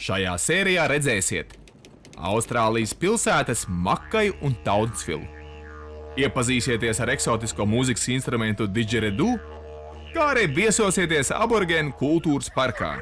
Šajā sērijā redzēsiet Austrālijas pilsētas Makaju un Taunsvilu. Iepazīsieties ar eksotisko mūzikas instrumentu didžeridžu, kā arī viesosieties aborigēnu kultūras parkā.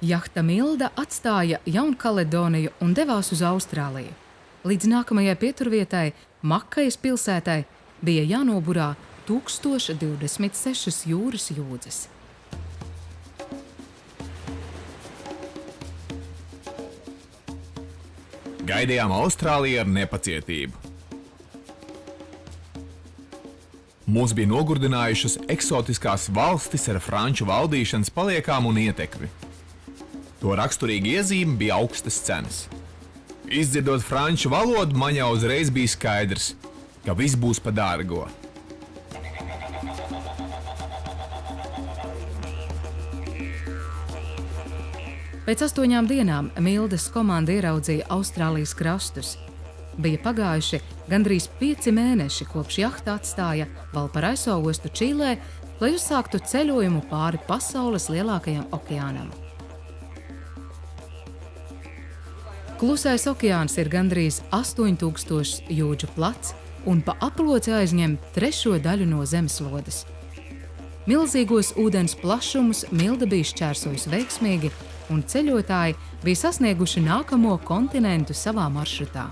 Jahta Milda atstāja Jaunkaledoniju un devās uz Austrāliju. Līdz nākamajai pieturvietai, Makajas pilsētai, bija jānoburā 1026 jūras jūdzes. Gaidījām Austrāliju ar nepacietību. Mūs bija nogurdinājušas eksotiskās valstis ar franču valdīšanas paliekām un ietekmi. To raksturīga iezīme bija augstas cenas. Izdzirdot franču valodu, man jau uzreiz bija skaidrs, ka viss būs pa dārgo. Pēc 8 dienām Mildas komanda ieraudzīja Austrālijas krastus. Bija pagājuši gandrīz 5 mēneši, kopš jahta atstāja Valparaiso ostu Čīlē, lai uzsāktu ceļojumu pāri pasaules lielākajam okeānam. Klusais okeāns ir gandrīz 8000 jūdžu plats un pa aploci aizņem 1/3 daļu no zemeslodes. Milzīgos ūdens plašumus Milda bija šķērsojusi veiksmīgi, un ceļotāji bija sasnieguši nākamo kontinentu savā maršrutā.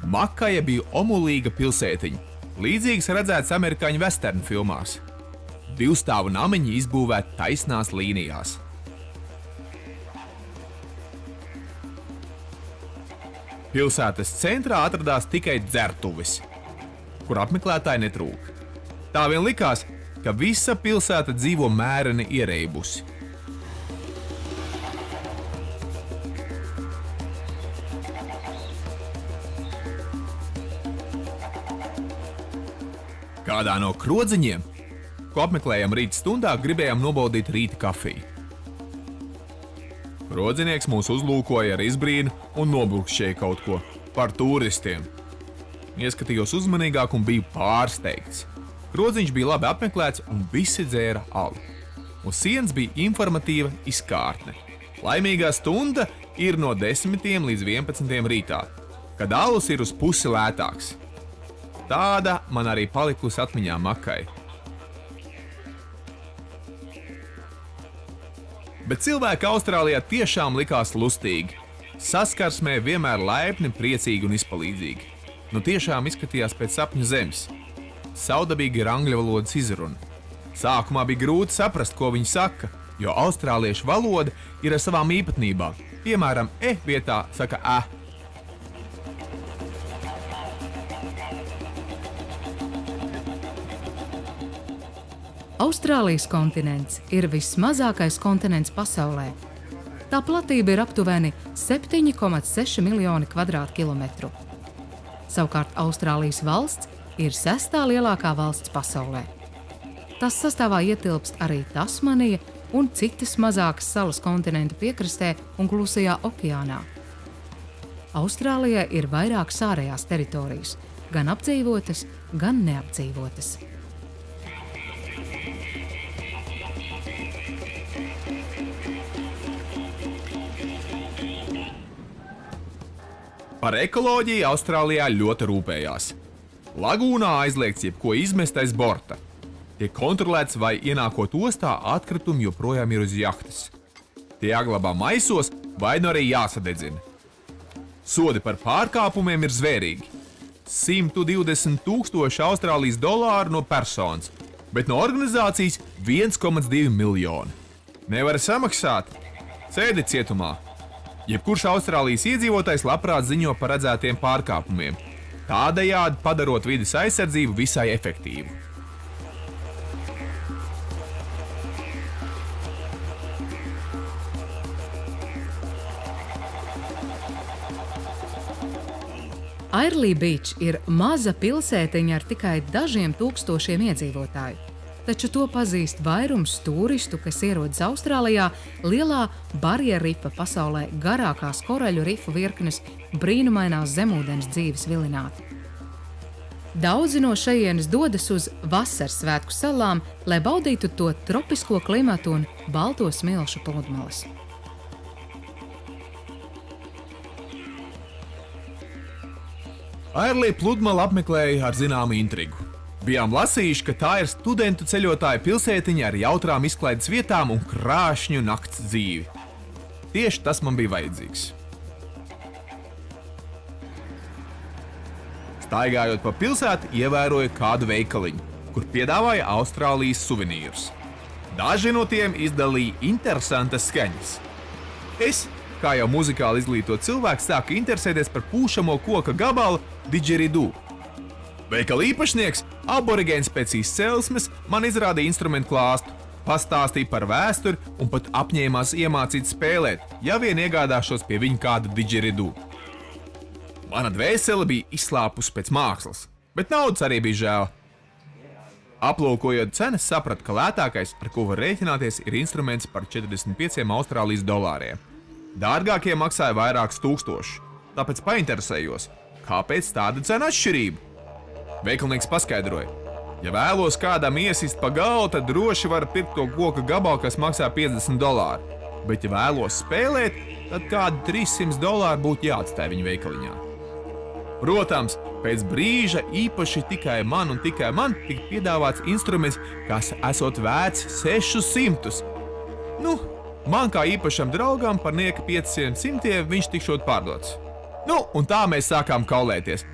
Makaja bija omulīga pilsētiņa, līdzīgs redzēts amerikāņu western filmās. 2 stāvu namiņi izbūvēti taisnās līnijās. Pilsētas centrā atradās tikai dzertuves, kur apmeklētāji netrūka. Tā vien likās, ka visa pilsēta dzīvo mēreni iereibusi. Kādā no krodziņiem, ko apmeklējām rīta stundā, gribējām nobaudīt rīta kafiju. Krodzinieks mūs uzlūkoja ar izbrīnu un nobrukšķēja kaut ko par turistiem. Ieskatījos uzmanīgāk un biju pārsteigts. Krodziņš bija labi apmeklēts un visi dzēra alu. Uz sienas bija informatīva izkārtne. Laimīgā stunda ir no 10 līdz 11 rītā, kad alus ir uz pusi lētāks. Tāda man arī palikusi atmiņā Makai. Bet cilvēki Austrālijā tiešām likās lustīgi. Saskarsmē vienmēr laipni, priecīgi un izpalīdzīgi. Nu tiešām izskatījās pēc sapņu zemes. Saudabīgi ir angļu valodas izruna. Sākumā bija grūti saprast, ko viņi saka, jo austrāliešu valoda ir ar savām īpatnībām. Piemēram, vietā saka ā. Austrālijas kontinents ir vismazākais kontinents pasaulē. Tā platība ir aptuveni 7,6 miljoni kvadrātkilometru. Savukārt Austrālijas valsts ir 6. lielākā valsts pasaulē. Tas sastāvā ietilpst arī Tasmanija un citas mazākas salas kontinentu piekrastē un Klusajā okeānā. Austrālijai ir vairākas ārējās teritorijas, gan apdzīvotas, gan neapdzīvotas. Par ekoloģiju Austrālijā ļoti rūpējās. Lagūnā aizliegts jebko izmest aiz borta. Tiek kontrolēts, vai ienākot ostā atkritumi joprojām ir uz jahtas. Tie jāglabā maisos vai nu arī jāsadedzina. Sodi par pārkāpumiem ir zvērīgi. 120,000 Austrālijas dolāru no personas, bet no organizācijas 1,2 miljoni. Nevar samaksāt? Sēdi cietumā. Jebkurš Austrālijas iedzīvotājs labprāt ziņo par redzētiem pārkāpumiem, tādējādi padarot vides aizsardzību visai efektīvu. Airlie Beach ir maza pilsētiņa ar tikai dažiem tūkstošiem iedzīvotāju, taču to pazīst vairums turistu, kas ierodas Austrālijā lielā barjeru rifa pasaulē garākās koraļu rifu virknes brīnumainās zemūdens dzīves vilināt. Daudzi no šejienes dodas uz vasaras svētku salām, lai baudītu to tropisko klimatu un balto smilšu pludmales. Airlie pludmali apmeklēja ar zināmu intrigu. Bijām lasījuši, ka tā ir studentu ceļotāju pilsētiņa ar jautrām izklaides vietām un krāšņu nakts dzīvi. Tieši tas man bija vajadzīgs. Staigājot pa pilsētu, ievēroju kādu veikaliņu, kur piedāvāja Austrālijas suvenīrus. Daži no tiem izdalīja interesantas skaņas. Es, kā jau muzikāli izglītots cilvēks, sāku interesēties par pūšamo koka gabalu didžeridu. Veikala īpašnieks, aborigēns pēc izcelsmes, man izrādīja instrumentu klāstu, pastāstīja par vēsturi un pat apņēmās iemācīt spēlēt, ja vien iegādāšos pie viņa kādu didžeridu. Mana dvēsele bija izslāpusi pēc mākslas, bet naudas arī bija žēl. Aplūkojot cenas, sapratu, ka lētākais, ar ko var rēķināties, ir instruments par 45 Austrālijas dolāriem. Dārgākie maksāja vairākus tūkstošus, tāpēc painteresējos, kāpēc tāda cena atšķirība. Veikalnieks paskaidroja, ja vēlos kādam iesist pa galvu, tad droši var pirkt to koka gabalu, kas maksā $50, bet ja vēlos spēlēt, tad kādi $300 būtu jāatstāj viņa veikaliņā. Protams, pēc brīža īpaši tikai man tika piedāvāts instruments, kas esot vērts 600. Man kā īpašam draugam par nieka 500 viņš tikšot pārdots. Un tā mēs sākām kaulēties.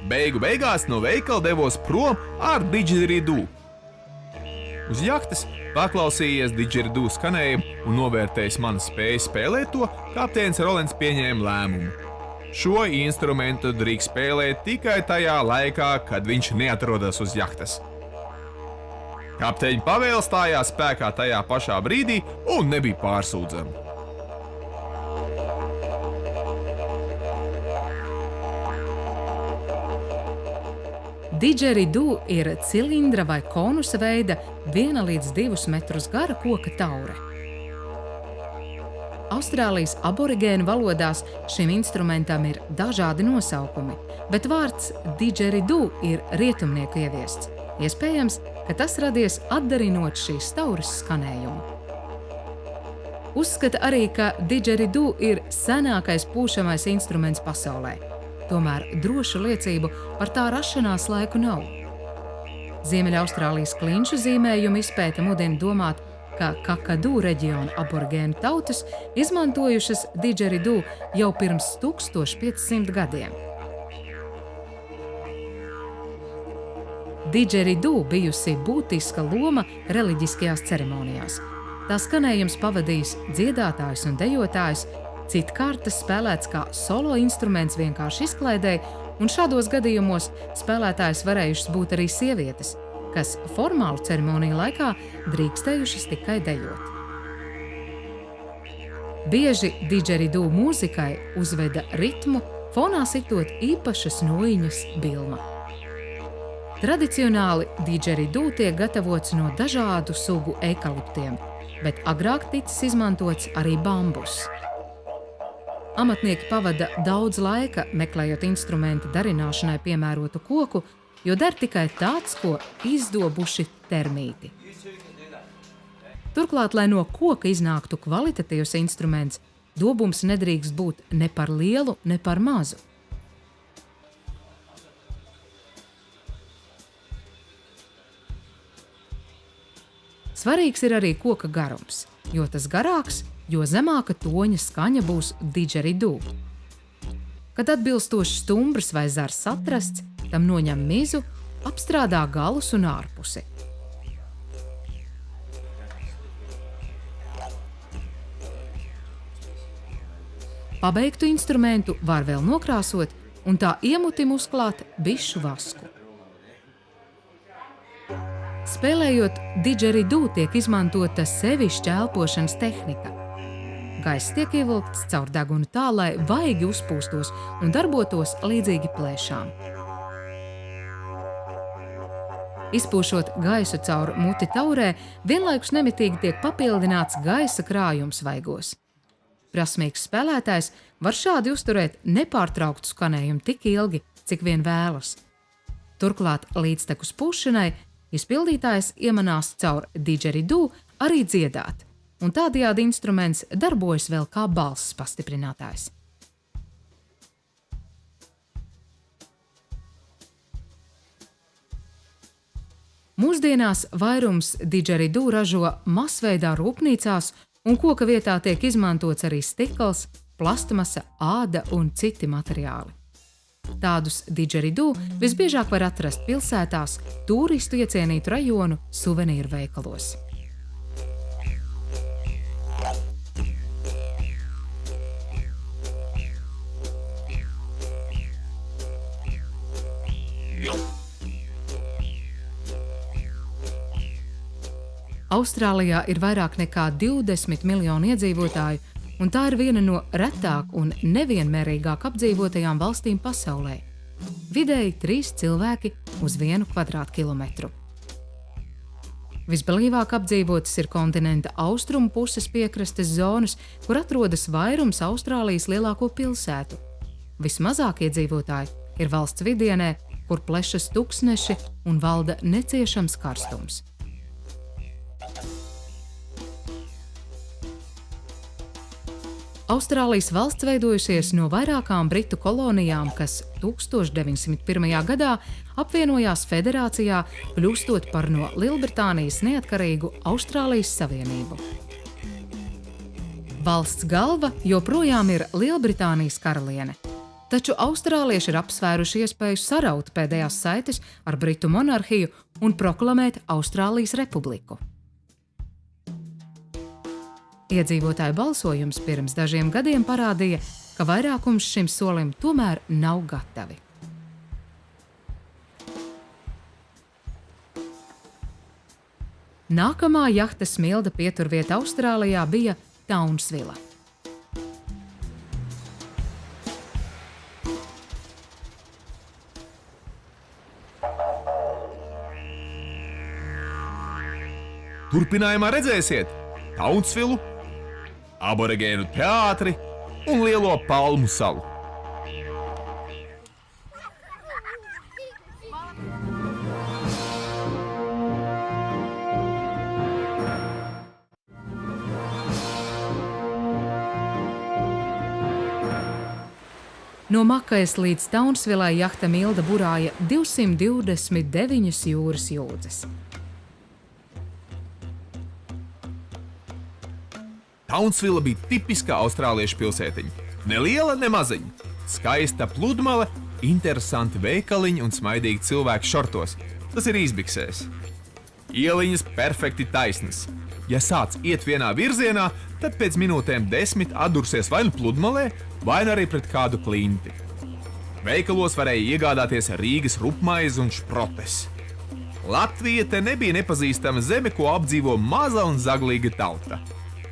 Beigās no veikala devos prom ar didžeridu. Uz jahtas paklausījies didžeridu skanējumu un novērtējis manas spējas spēlēt to, kapteinis Rolens pieņēma lēmumu. Šo instrumentu drīkst spēlēt tikai tajā laikā, kad viņš neatrodas uz jahtas. Kapteiņa pavēle stājās spēkā tajā pašā brīdī un nebija pārsūdzama. Didžeridu ir cilindra vai konusa veida 1 līdz 2 metrus gara koka taure. Austrālijas aborigēnu valodās šim instrumentam ir dažādi nosaukumi, bet vārds didžeridu ir rietumnieku ieviests. Iespējams, ka tas radies atdarinot šīs tauras skanējumu. Uzskata arī, ka didžeridu ir senākais pūšamais instruments pasaulē. Tomēr drošu liecību par tā rašanās laiku nav. Ziemeļaustrālijas klinšu zīmējumu izpēte mudina domāt, ka Kakadu reģiona aborigēnu tautas izmantojušas didžeridu jau pirms 1500 gadiem. Didžeridu bijusi būtiska loma reliģiskajās ceremonijās. Tā skanējums pavadījis dziedātājus un dejotājus, citkārt tas spēlēts kā solo instruments vienkārši izklaidei, un šādos gadījumos spēlētājs varējušas būt arī sievietes, kas formālu ceremoniju laikā drīkstējušas tikai dejot. Bieži didžeridu mūzikai uzveda ritmu, fonā sitot īpašas noiņas bilma. Tradicionāli didžeridu tiek gatavots no dažādu sugu eikaliptiem, bet agrāk ticis izmantots arī bambus. Amatnieki pavada daudz laika meklējot instrumenta darināšanai piemērotu koku, jo der tikai tāds, ko izdobuši termīti. Turklāt, lai no koka iznāktu kvalitatīvs instruments, dobums nedrīkst būt ne par lielu, ne par mazu. Svarīgs ir arī koka garums, jo tas garāks, jo zemāka toņa skaņa būs didžeridu. Kad atbilstošs stumbrs vai zars atrasts, tam noņem mizu, apstrādā galus un ārpusi. Pabeigtu instrumentu var vēl nokrāsot un tā iemutim uzklāt bišu vasku. Spēlējot didžeridū tiek izmantota sevišķa elpošanas tehnika. Gaiss tiek ievilkts caur degunu tā, lai vaigi uzpūstos un darbotos līdzīgi plēšām. Izpūšot gaisu caur muti taurē, vienlaikus nemitīgi tiek papildināts gaisa krājums vaigos. Prasmīgs spēlētājs var šādi uzturēt nepārtrauktu skanējumu tik ilgi, cik vien vēlas. Turklāt līdztekus pūšanai izpildītājs iemanās caur didžeridū arī dziedāt, un tādējādi instruments darbojas vēl kā balss pastiprinātājs. Mūsdienās vairums didžeridū ražo masveidā rūpnīcās, un koka vietā tiek izmantots arī stikls, plastmasa, āda un citi materiāli. Tādus didžeridū visbiežāk var atrast pilsētās, turistu iecienītu rajonu suvenīru veikalos. Austrālijā ir vairāk nekā 20 miljoni iedzīvotāju, un tā ir viena no retāk un nevienmērīgāk apdzīvotajām valstīm pasaulē. Vidēji 3 cilvēki uz 1 kvadrātkilometru. Visbelīgāk apdzīvotas ir kontinenta austrumu puses piekrastes zonas, kur atrodas vairums Austrālijas lielāko pilsētu. Vismazāk iedzīvotāji ir valsts vidienē, kur plešas tuksneši un valda neciešams karstums. Austrālijas valsts veidojusies no vairākām britu kolonijām, kas 1901. gadā apvienojās federācijā, kļūstot par no Lielbritānijas neatkarīgu Austrālijas Savienību. Valsts galva joprojām ir Lielbritānijas karaliene, taču austrālieši ir apsvēruši iespēju saraut pēdējās saites ar Britu monarhiju un proklamēt Austrālijas republiku. Iedzīvotāju balsojums pirms dažiem gadiem parādīja, ka vairākums šim solim tomēr nav gatavi. Nākamā jahtas smilda pieturvieta Austrālijā bija Townsvilla. Turpinājumā redzēsiet Townsvillu, aborigēnu teātri un lielo palmu salu. No Makajas līdz Townsvillai jahta Milda burāja 229 jūras jūdzes. Townsvilla bija tipiska austrāliešu pilsētiņa. Neliela, ne maziņa. Skaista pludmale, interesanti veikaliņi un smaidīgi cilvēki šortos. Tas ir izbiksēs. Ieliņas perfekti taisnas. Ja sāc iet vienā virzienā, tad pēc minūtēm 10 atdursies vai nu pludmalē, vai arī pret kādu klinti. Veikalos varēja iegādāties Rīgas rupmaizi un šprotes. Latvija te nebija nepazīstama zeme, ko apdzīvo maza un zaglīga tauta.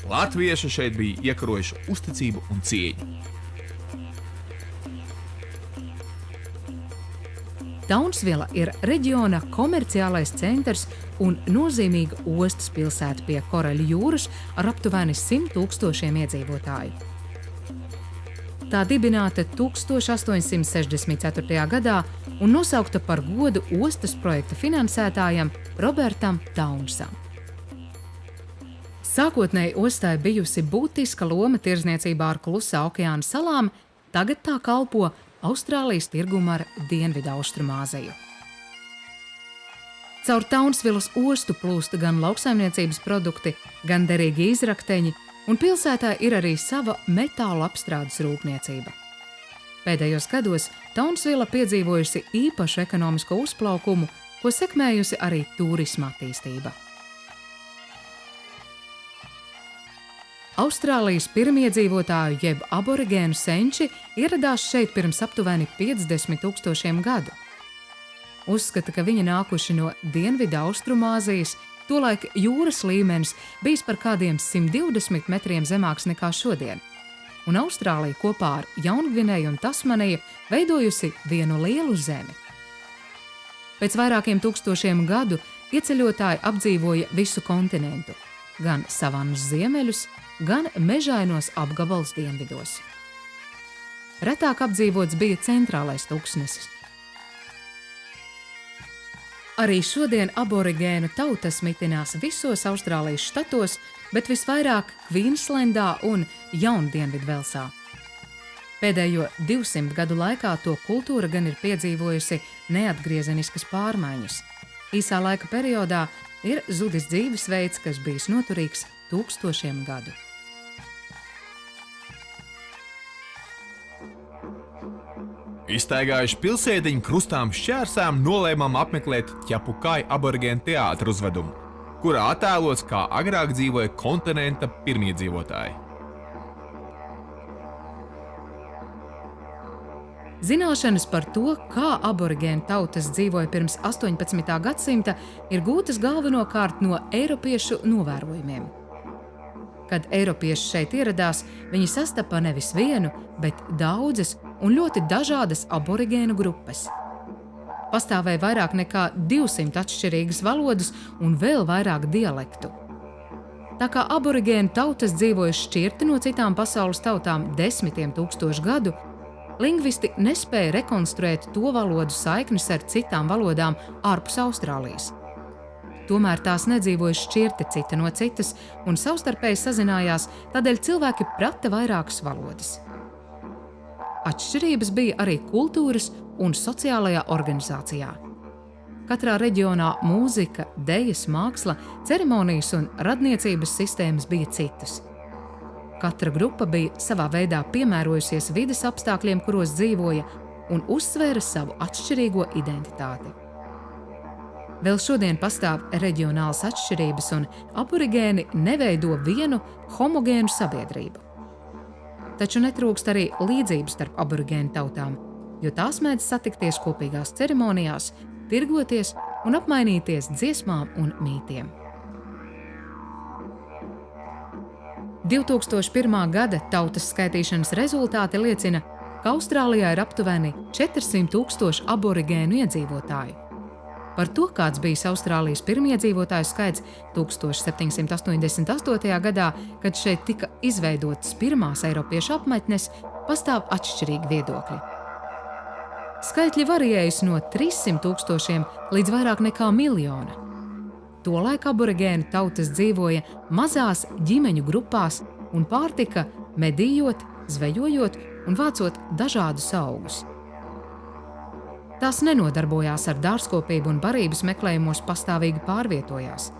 Latvieši šeit bija iekarojuši uzticību un cieņu. Townsvilla ir reģiona komerciālais centrs un nozīmīga ostas pilsēta pie Koraļu jūras ar aptuveni 100 000 iedzīvotāju. Tā dibināta 1864. gadā un nosaukta par godu ostas projekta finansētājam Robertam Townsam. Sākotnēji ostai bijusi būtiska loma tirdzniecībā ar Klusā okeāna salām, tagad tā kalpo Austrālijas tirgumu ar Dienvidaustrumāziju. Caur Townsvillas ostu plūsta gan lauksaimniecības produkti, gan derīgi izrakteņi, un pilsētā ir arī sava metāla apstrādes rūpniecība. Pēdējos gados Townsvilla piedzīvojusi īpašu ekonomisko uzplaukumu, ko sekmējusi arī turisma attīstība. Austrālijas pirmiedzīvotāju jeb aborigēnu senči ieradās šeit pirms aptuveni 50 000 gadu. Uzskata, ka viņi nākuši no Dienvidu Austrumāzijas, tolaik jūras līmenis bijis par kādiem 120 metriem zemāks nekā šodien, un Austrālija kopā ar Jaungvinēju un Tasmaniju veidojusi vienu lielu zemi. Pēc vairākiem tūkstošiem gadu ieceļotāji apdzīvoja visu kontinentu, gan savannas ziemeļus, gan mežainos apgabals dienvidos. Retāk apdzīvots bija centrālais tuksnesis. Arī šodien aborigēnu tautas mitinās visos Austrālijas štatos, bet visvairāk Kvīnslendā un Jaundienvidvelsā. Pēdējo 200 gadu laikā to kultūra gan ir piedzīvojusi neatgriezeniskas pārmaiņas. Īsā laika periodā ir zudis dzīvesveids, kas bijis noturīgs tūkstošiem gadu. Iztaigājuši pilsētiņu krustām šķērsām, nolēmām apmeklēt Tjapukai aborigēnu teātra uzvedumu, kurā attēlots, kā agrāk dzīvoja kontinenta pirmiedzīvotāji. Zināšanas par to, kā aborigēnu tautas dzīvoja pirms 18. gadsimta, ir gūtas galvenokārt no eiropiešu novērojumiem. Kad eiropieši šeit ieradās, viņi sastapa nevis vienu, bet daudzas un ļoti dažādas aborigēnu grupas. Pastāvēja vairāk nekā 200 atšķirīgas valodas un vēl vairāk dialektu. Tā kā aborigēnu tautas dzīvoja šķirti no citām pasaules tautām desmitiem tūkstošu gadu, lingvisti nespēja rekonstruēt to valodu saiknes ar citām valodām ārpus Austrālijas. Tomēr tās nedzīvoja šķirti cita no citas un savstarpēji sazinājās, tādēļ cilvēki prata vairākas valodas. Atšķirības bija arī kultūras un sociālajā organizācijā. Katrā reģionā mūzika, dejas, māksla, ceremonijas un radniecības sistēmas bija citas. Katra grupa bija savā veidā piemērojusies vides apstākļiem, kuros dzīvoja, un uzsvēra savu atšķirīgo identitāti. Vēl šodien pastāv reģionālas atšķirības, un aborigēni neveido vienu homogēnu sabiedrību. Taču netrūkst arī līdzību starp aborigēnu tautām, jo tās mēdz satikties kopīgās ceremonijās, tirgoties un apmainīties dziesmām un mītiem. 2001. gada tautas skaitīšanas rezultāti liecina, ka Austrālijā ir aptuveni 400 000 aborigēnu iedzīvotāju. Par to, kāds bijis Austrālijas pirmiedzīvotāju skaits 1788. gadā, kad šeit tika izveidotas pirmās eiropiešu apmetnes, pastāv atšķirīgi viedokļi. Skaitļi variējas no 300 000 līdz vairāk nekā 1 miljona. Tolaik aborigēnu tautas dzīvoja mazās ģimeņu grupās un pārtika medījot, zvejojot un vācot dažādus augus. Tās nenodarbojās ar dārzkopību un barības meklējumos pastāvīgi pārvietojās.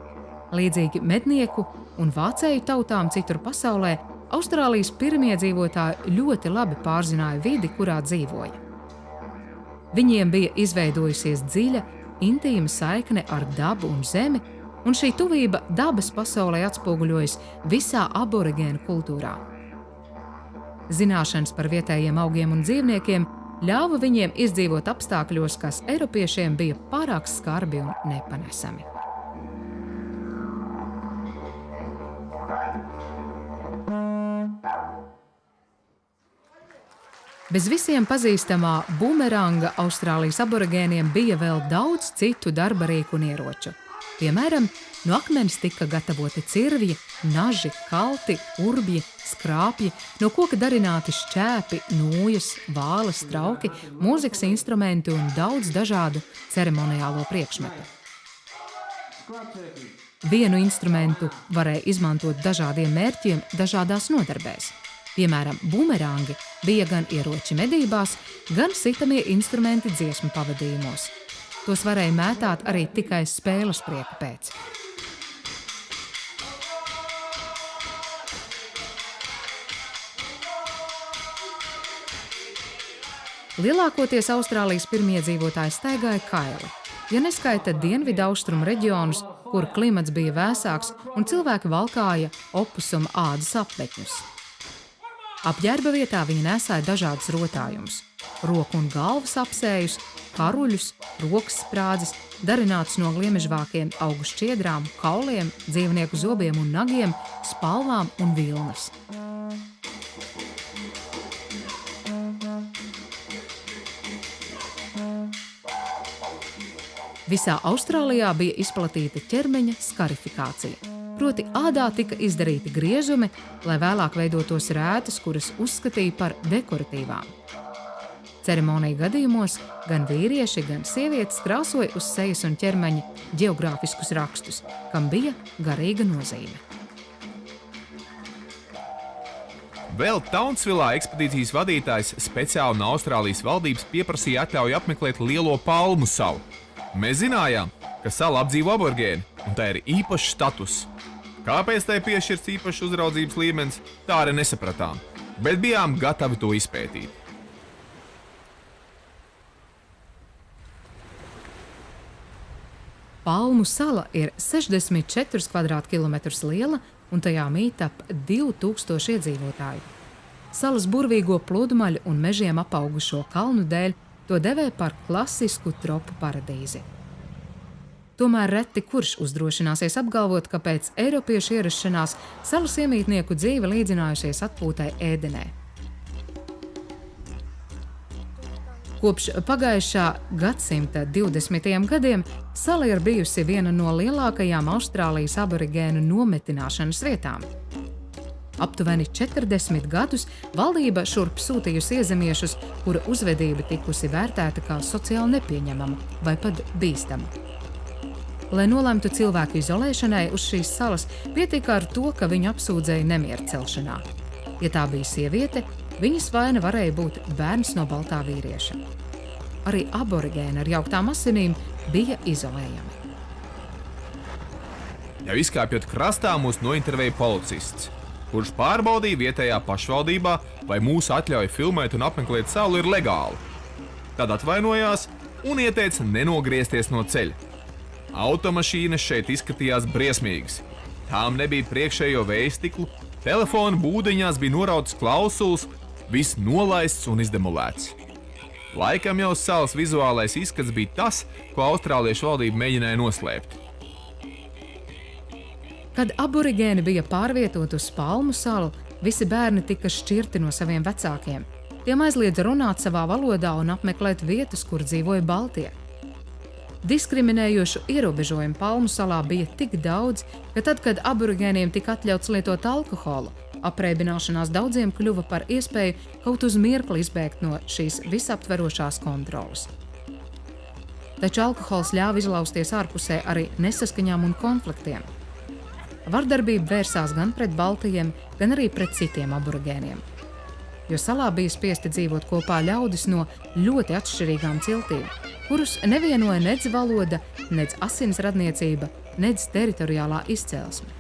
Līdzīgi mednieku un vācēju tautām citur pasaulē, Austrālijas pirmiedzīvotāji ļoti labi pārzināja vidi, kurā dzīvoja. Viņiem bija izveidojusies dziļa, intīma saikne ar dabu un zemi, un šī tuvība dabas pasaulē atspoguļojas visā aborigēnu kultūrā. Zināšanas par vietējiem augiem un dzīvniekiem ļāva viņiem izdzīvot apstākļos, kas eiropiešiem bija pārāk skarbi un nepanesami. Bez visiem pazīstamā bumeranga Austrālijas aborigēniem bija vēl daudz citu darba rīku un ieroču. Piemēram, no akmens tika gatavoti cirvji, naži, kalti, urbji, skrāpji, no koka darināti šķēpi, nūjas, vāles, trauki, mūzikas instrumenti un daudz dažādu ceremoniālo priekšmetu. Vienu instrumentu varēja izmantot dažādiem mērķiem dažādās nodarbēs. Piemēram, bumerangi bija gan ieroči medībās, gan sitamie instrumenti dziesmu pavadījumos. Tos varēja mētāt arī tikai spēles prieka pēc. Lielākoties Austrālijas pirmiedzīvotāji staigāja kaili. ja neskaita dienvidaustrumu reģionus, kur klimats bija vēsāks un cilvēki valkāja opusuma ādas apmetņus. Apģērba vietā viņi nesāja dažādas rotājumus – roku un galvas apsējus, karuļus, rokas sprādzes, darinātus no gliemežvākiem augu šķiedrām, kauliem, dzīvnieku zobiem un nagiem, spalvām un vilnas. Visā Austrālijā bija izplatīta ķermeņa skarifikācija. Proti ādā tika izdarīti griežumi, lai vēlāk veidotos rētas, kuras uzskatīja par dekoratīvām. Ceremoniju gadījumos gan vīrieši, gan sievietes krāsoja uz sejas un ķermeņa ģeogrāfiskus rakstus, kam bija garīga nozīme. Vēl Townsvillā ekspedīcijas vadītājs speciāli no Austrālijas valdības pieprasīja atļauju apmeklēt Lielo Palmu salu. Mēs zinājām, ka sala apdzīvo aborigēni, un tā ir īpašs status. Kāpēc tai piešķirts īpašs uzraudzības līmenis, tā arī nesapratām, bet bijām gatavi to izpētīt. Palmu sala ir 64 kvadrātkilometrus liela, un tajā mīt ap 2000 iedzīvotāju. Salas burvīgo pludmaļu un mežiem apaugušo kalnu dēļ to devē par klasisku tropu paradīzi. Tomēr reti kurš uzdrošināsies apgalvot, ka pēc eiropiešu ierašanās salas iemītnieku dzīve līdzinājusies atpūtai Ēdenē. Kopš pagājušā gadsimta 20. gadiem sala ir bijusi viena no lielākajām Austrālijas aborigēnu nometināšanas vietām. Aptuveni 40 gadus valdība šurp sūtījusi iezemiešus, kura uzvedība tikusi vērtēta kā sociāli nepieņemama vai pat bīstama. Lai nolemtu cilvēku izolēšanai uz šīs salas, pietika ar to, ka viņu apsūdzēja nemieru celšanā. Ja tā bija sieviete, viņas vaina varēja būt bērns no baltā vīrieša. Arī aborigēni ar jauktām asinīm bija izolējami. Jau izkāpjot krastā, mūs nointervēja policists, kurš pārbaudīja vietējā pašvaldībā, vai mūsu atļauja filmēt un apmeklēt salu ir legāli. Tad atvainojās un ieteica nenogriezties no ceļa. Automašīnas šeit izskatījās briesmīgas. Tām nebija priekšējo vējstiklu, telefona būdiņās bija norautas klausulas, viss nolaists un izdemolēts. Laikam jau salas vizuālais izskats bija tas, ko austrāliešu valdība mēģināja noslēpt. Kad aborigēni bija pārvietoti uz Palmu salu, visi bērni tika šķirti no saviem vecākiem. Tiem aizliedza runāt savā valodā un apmeklēt vietas, kur dzīvoja baltie. Diskriminējošu ierobežojumu Palmu salā bija tik daudz, ka tad, kad aborigēniem tika atļauts lietot alkoholu, apreibināšanās daudziem kļuva par iespēju kaut uz mirkli izbēgt no šīs visaptverošās kontroles. Taču alkohols ļāva izlausties ārpusē arī nesaskaņām un konfliktiem. Vardarbība vērsās gan pret baltajiem, gan arī pret citiem aborigēniem. Jo salā bija spiesti dzīvot kopā ļaudis no ļoti atšķirīgām ciltīm, kurus nevienoja nedz valoda, nedz asins radniecība, nedz teritoriālā izcelsme.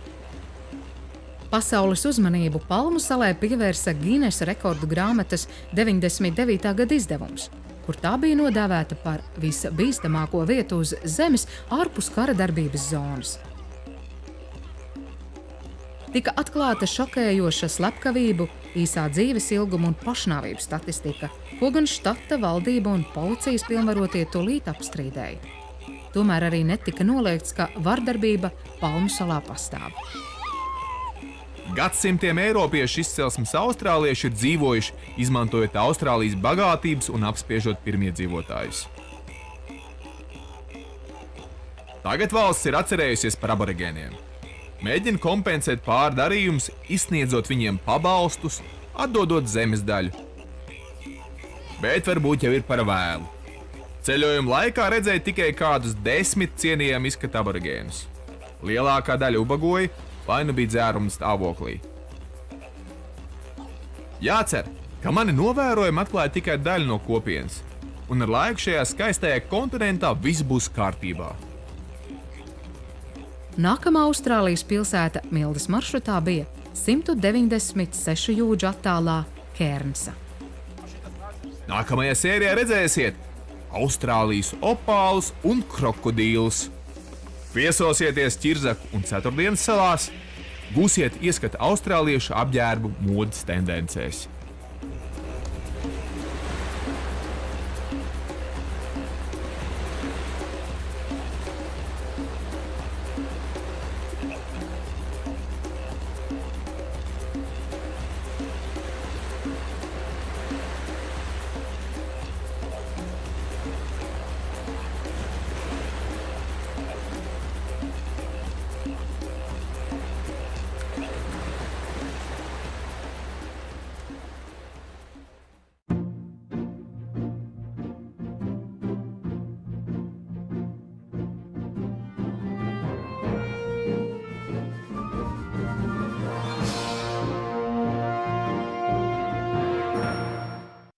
Pasaules uzmanību Palmu salai pievērsa Ginesa rekordu grāmatas 99. gada izdevums, kur tā bija nodēvēta par visbīstamāko vietu uz Zemes ārpus kara darbības zonas. Tika atklāta šokējoša slepkavību, īsā dzīves ilguma un pašnāvību statistika, ko gan štata valdība un policijas pilnvarotie tūlīt apstrīdēja. Tomēr arī netika noliegts, ka vardarbība Palmu salā pastāv. Gadsimtiem eiropiešu izcelsmes austrālieši ir dzīvojuši, izmantojot Austrālijas bagātības un apspiežot pirmiedzīvotājus. Tagad valsts ir atcerējusies par aborigēniem. Mēģina kompensēt pārdarījumus, izsniedzot viņiem pabalstus, atdodot zemes daļu. Bet varbūt jau ir par vēlu. Ceļojuma laikā redzēja tikai kādus 10 cienījami izskata aborigēnus. Lielākā daļa ubagoja, vai nu bija dzēruma stāvoklī. Jācer, ka mani novērojumi atklāja tikai daļu no kopienas, un ar laiku šajā skaistajā kontinentā viss būs kārtībā. Nākamā Austrālijas pilsēta Mildas maršrutā bija 196 jūdžu attālā Kērnsa. Nākamajā sērijā redzēsiet, Austrālijas opālus un krokodīlus. Viesosieties Ķirzaku un Ceturtdienas salās, gūsiet ieskatu austrāliešu apģērbu modes tendencēs.